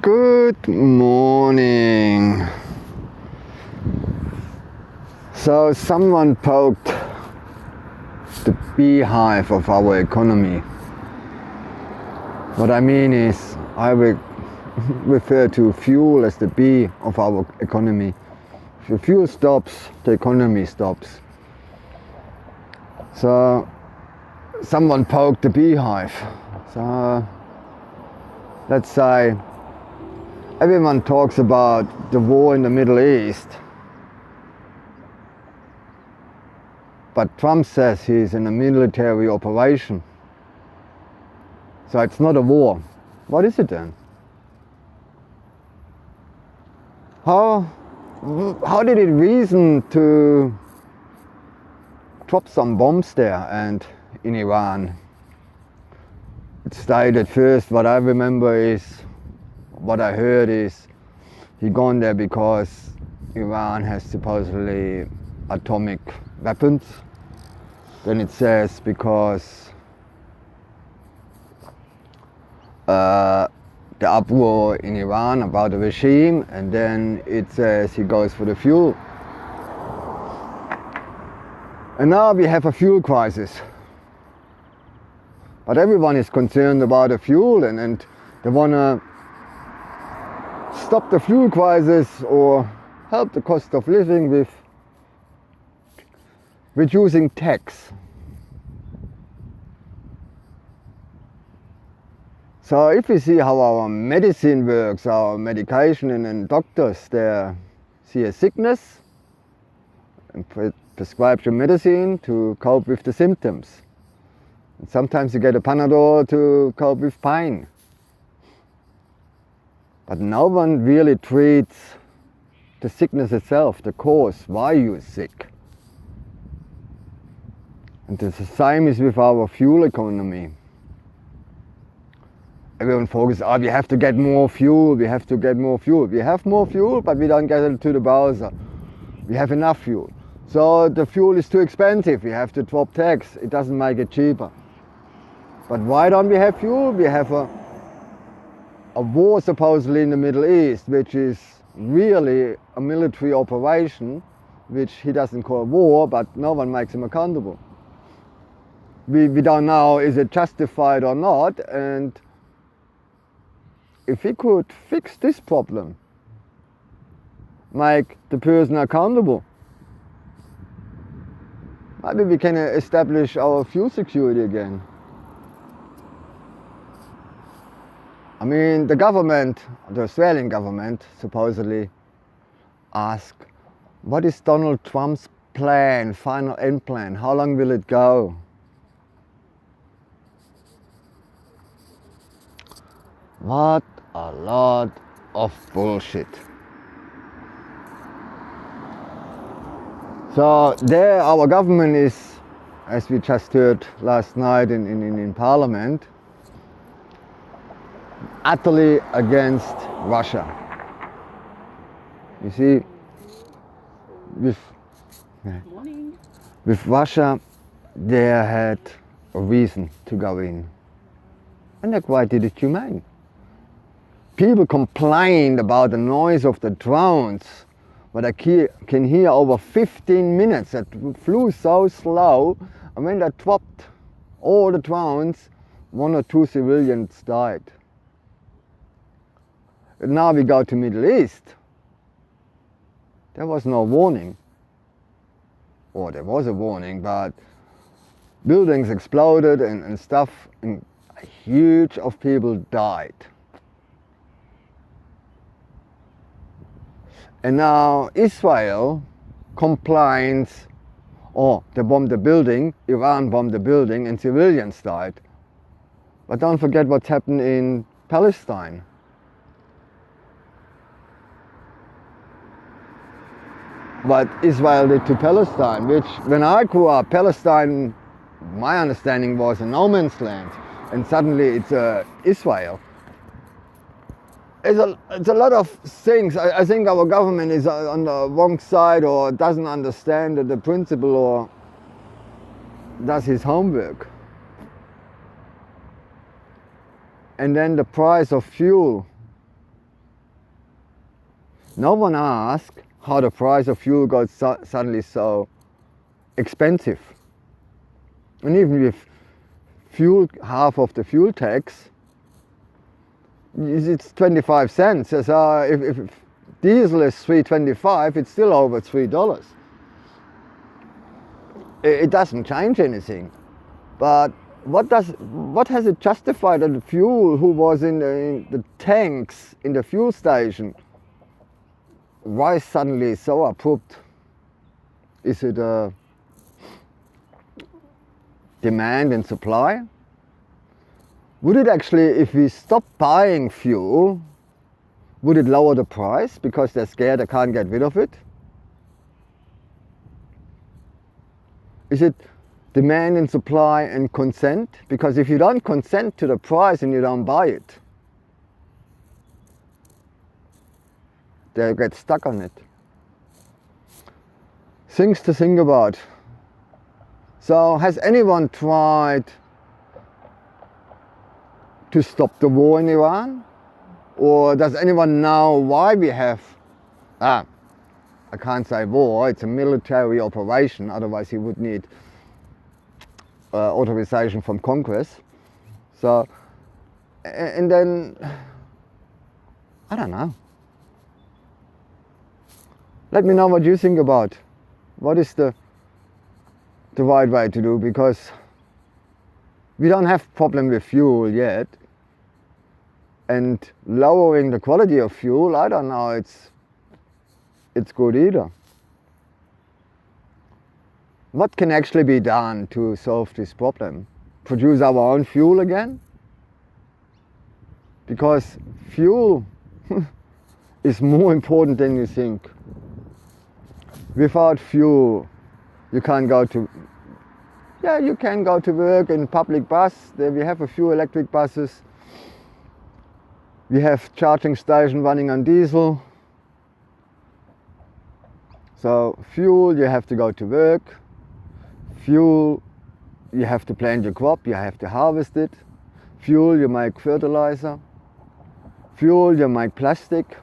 Good morning. So someone poked the beehive of our economy. What I mean is I will refer to fuel as the bee of our economy. If the fuel stops, the economy stops. So someone poked the beehive. So let's say everyone talks about the war in the Middle East, but Trump says he's in a military operation. So it's not a war. What is it then? How did it reason to drop some bombs there and in Iran? It started at first, what I remember is, what I heard is, he gone there because Iran has supposedly atomic weapons. Then it says because the uproar in Iran about the regime, and then it says he goes for the fuel. And now we have a fuel crisis. But everyone is concerned about the fuel and they want to stop the fuel crisis or help the cost of living with reducing tax. So if we see how our medicine works, our medication and doctors, they see a sickness and prescribe you medicine to cope with the symptoms. And sometimes you get a Panadol to cope with pain. But no one really treats the sickness itself, the cause, why you are sick. And the same is with our fuel economy. Everyone focuses, we have to get more fuel, we have to get more fuel. We have more fuel, but we don't get it to the browser. We have enough fuel. So the fuel is too expensive, we have to drop tax, it doesn't make it cheaper. But why don't we have fuel? We have a war supposedly in the Middle East, which is really a military operation, which he doesn't call war, but no one makes him accountable. We don't know, is it justified or not, and if we could fix this problem, make the person accountable, maybe we can establish our fuel security again. I mean, the government, the Australian government, supposedly asked, what is Donald Trump's plan, final end plan? How long will it go? What a lot of bullshit. So there our government is, as we just heard last night in Parliament, utterly against Russia. You see, with Russia they had a reason to go in. And they're quite humane. People complained about the noise of the drones, but I can hear over 15 minutes. That flew so slow, and when they dropped all the drones, 1 or 2 civilians died. And now we go to Middle East. There was no warning. Or there was a warning, but buildings exploded and stuff, and a huge of people died. And now Israel complains, they bombed the building, Iran bombed the building and civilians died. But don't forget what's happened in Palestine. What Israel did to Palestine, which when I grew up, Palestine, my understanding was a no man's land, and suddenly it's Israel. It's a lot of things. I think our government is on the wrong side, or doesn't understand the principle, or does his homework. And then the price of fuel No one asked how the price of fuel got suddenly so expensive. And even with fuel, half of the fuel tax, it's 25 cents. So if diesel is $3.25, it's still over $3. It doesn't change anything. But what has it justified that the fuel who was in the tanks in the fuel station, why suddenly so abrupt? Is it a demand and supply? Would it actually, if we stop buying fuel, would it lower the price because they're scared they can't get rid of it? Is it demand and supply and consent? Because if you don't consent to the price and you don't buy it, they get stuck on it. Things to think about. So has anyone tried to stop the war in Iran? Or does anyone know why we have, I can't say war, it's a military operation, otherwise he would need authorization from Congress. So, and then, I don't know. Let me know what you think about. What is the right way to do? Because we don't have problem with fuel yet. And lowering the quality of fuel, I don't know, it's good either. What can actually be done to solve this problem? Produce our own fuel again? Because fuel is more important than you think. Without fuel, you can't go to, you can go to work in public bus. There we have a few electric buses. We have charging station running on diesel. So fuel, you have to go to work. Fuel, you have to plant your crop, you have to harvest it. Fuel, you make fertilizer. Fuel, you make plastic.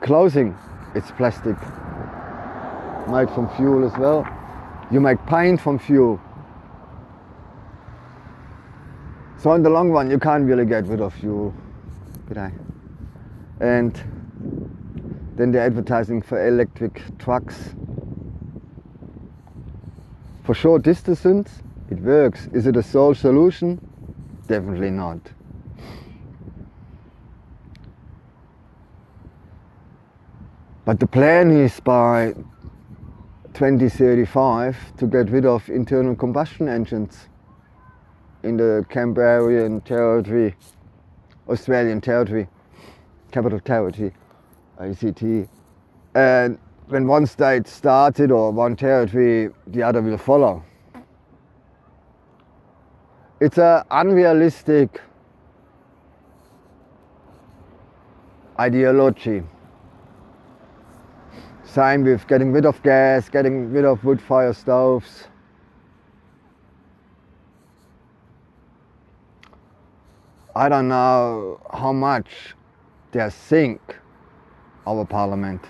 Clothing, it's plastic, made from fuel as well. You make paint from fuel. So in the long run, you can't really get rid of fuel. And then they're advertising for electric trucks. For short distances, it works. Is it a sole solution? Definitely not. But the plan is by 2035 to get rid of internal combustion engines in the Canberrian territory, Australian territory, capital territory, ACT. And when one state starts it or one territory, the other will follow. It's an unrealistic ideology. Same with getting rid of gas, getting rid of wood fire stoves. I don't know how much they think our parliament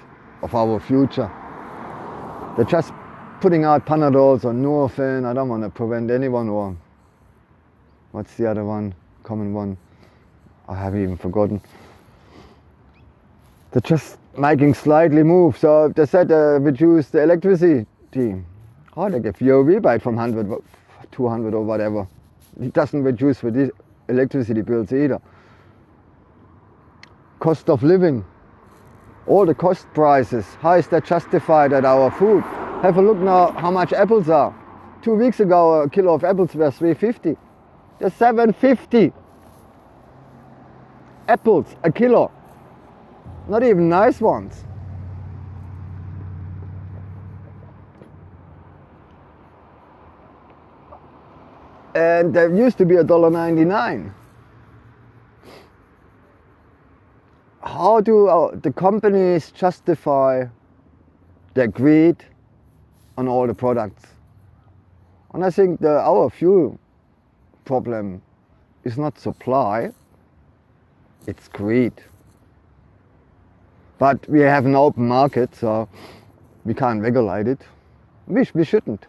of our future. They're just putting out Panadols or Nurofen. I don't want to prevent anyone, or what's the other one, common one? I haven't even forgotten. They're just making slightly move. So they said reduce the electricity. Oh, they give you a rebate from 100, 200 or whatever. It doesn't reduce with these electricity bills either. Cost of living. All the cost prices. How is that justified at our food? Have a look now how much apples are. 2 weeks ago a kilo of apples were $3.50. They're $7.50. Apples, a kilo. Not even nice ones. And there used to be $1.99. How do the companies justify their greed on all the products? And I think our fuel problem is not supply, it's greed. But we have an open market, so we can't regulate it. We shouldn't.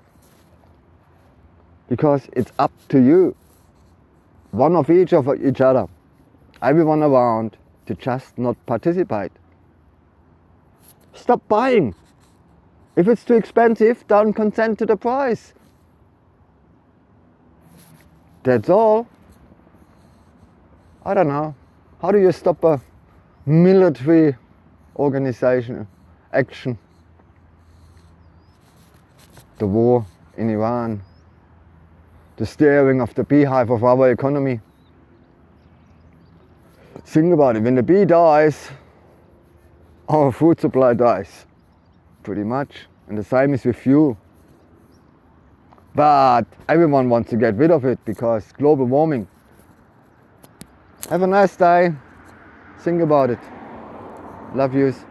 Because it's up to you. One of each other. Everyone around to just not participate. Stop buying. If it's too expensive, don't consent to the price. That's all. I don't know. How do you stop a military organization action? The war in Iran. The steering of the beehive of our economy. Think about it, when the bee dies, our food supply dies, pretty much. And the same is with fuel. But everyone wants to get rid of it because global warming. Have a nice day. Think about it. Love yous.